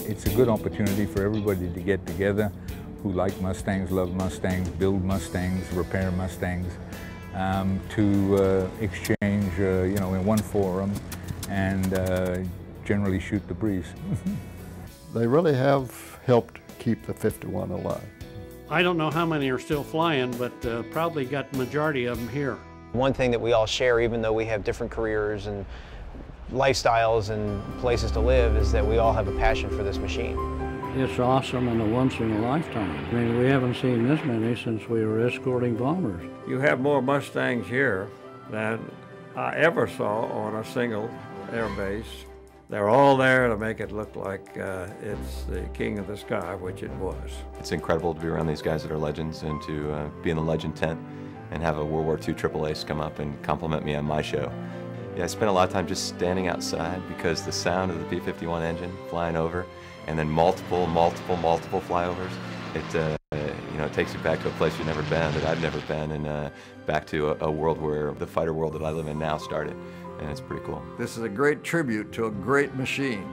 It's a good opportunity for everybody to get together who like Mustangs, love Mustangs, build Mustangs, repair Mustangs, to exchange, in one forum and generally shoot the breeze. They really have helped keep the 51 alive. I don't know how many are still flying, but probably got the majority of them here. One thing that we all share, even though we have different careers and lifestyles and places to live, is that we all have a passion for this machine. It's awesome and a once-in-a-lifetime. I mean, we haven't seen this many since we were escorting bombers. You have more Mustangs here than I ever saw on a single air base. They're all there to make it look like it's the king of the sky, which it was. It's incredible to be around these guys that are legends and to be in the legend tent and have a World War II Triple Ace come up and compliment me on my show. Yeah, I spent a lot of time just standing outside because the sound of the P-51 engine flying over and then multiple flyovers, it takes you back to a place you've never been, that I've never been, and back to a world where the fighter world that I live in now started, and it's pretty cool. This is a great tribute to a great machine.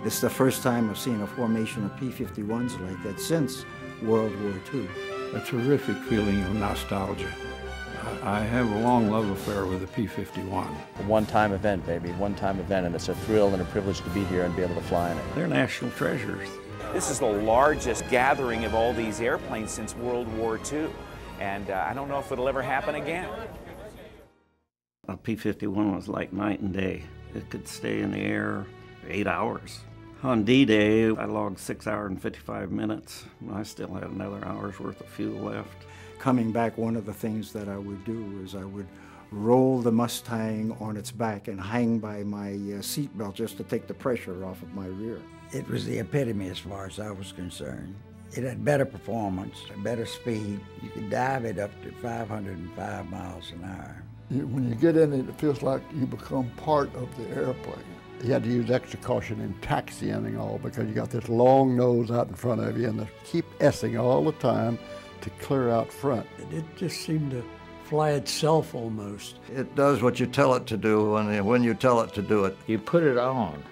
It's the first time I've seen a formation of P-51s like that since World War II. A terrific feeling of nostalgia. I have a long love affair with the P-51. A one-time event, baby, one-time event, and it's a thrill and a privilege to be here and be able to fly in it. They're national treasures. This is the largest gathering of all these airplanes since World War II, and I don't know if it'll ever happen again. A P-51 was like night and day. It could stay in the air 8 hours. On D-Day, I logged 6 hours and 55 minutes. I still had another hour's worth of fuel left. Coming back, one of the things that I would do is I would roll the Mustang on its back and hang by my seatbelt just to take the pressure off of my rear. It was the epitome as far as I was concerned. It had better performance, better speed. You could dive it up to 505 miles an hour. When you get in it, it feels like you become part of the airplane. You had to use extra caution in taxiing and all because you got this long nose out in front of you and they keep S-ing all the time to clear out front. It just seemed to fly itself almost. It does what you tell it to do when you tell it to do it. You put it on.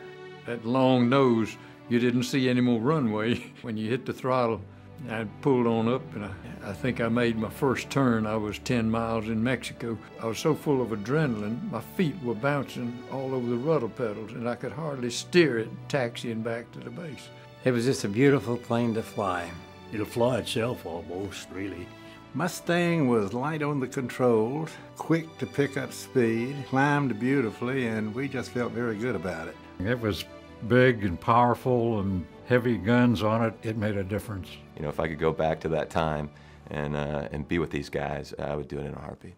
That long nose, you didn't see any more runway. When you hit the throttle, I pulled on up and I think I made my first turn. I was 10 miles in Mexico. I was so full of adrenaline, my feet were bouncing all over the rudder pedals and I could hardly steer it taxiing back to the base. It was just a beautiful plane to fly. It'll fly itself almost, really. Mustang was light on the controls, quick to pick up speed, climbed beautifully, and we just felt very good about it. It was big and powerful and heavy guns on it. It made a difference. You know, if I could go back to that time and be with these guys, I would do it in a heartbeat.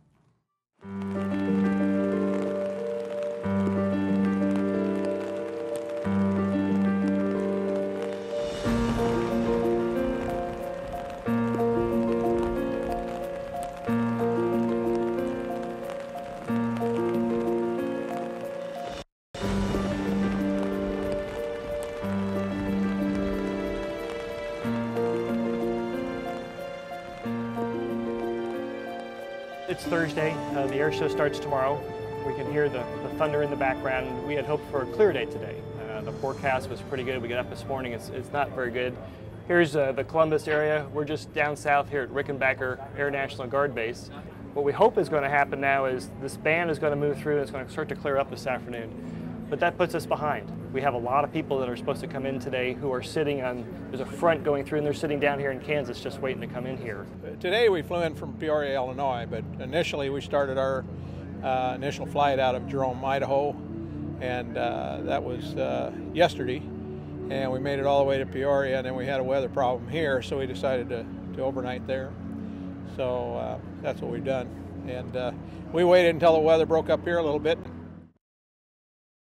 It's Thursday. The air show starts tomorrow. We can hear the thunder in the background. We had hoped for a clear day today. The forecast was pretty good. We got up this morning. It's not very good. Here's the Columbus area. We're just down south here at Rickenbacker Air National Guard Base. What we hope is going to happen now is this band is going to move through and it's going to start to clear up this afternoon. But that puts us behind. We have a lot of people that are supposed to come in today who are sitting on, there's a front going through and they're sitting down here in Kansas just waiting to come in here. Today we flew in from Peoria, Illinois, but initially we started our initial flight out of Jerome, Idaho, and that was yesterday. And we made it all the way to Peoria, and then we had a weather problem here, so we decided to overnight there. So that's what we've done. And we waited until the weather broke up here a little bit.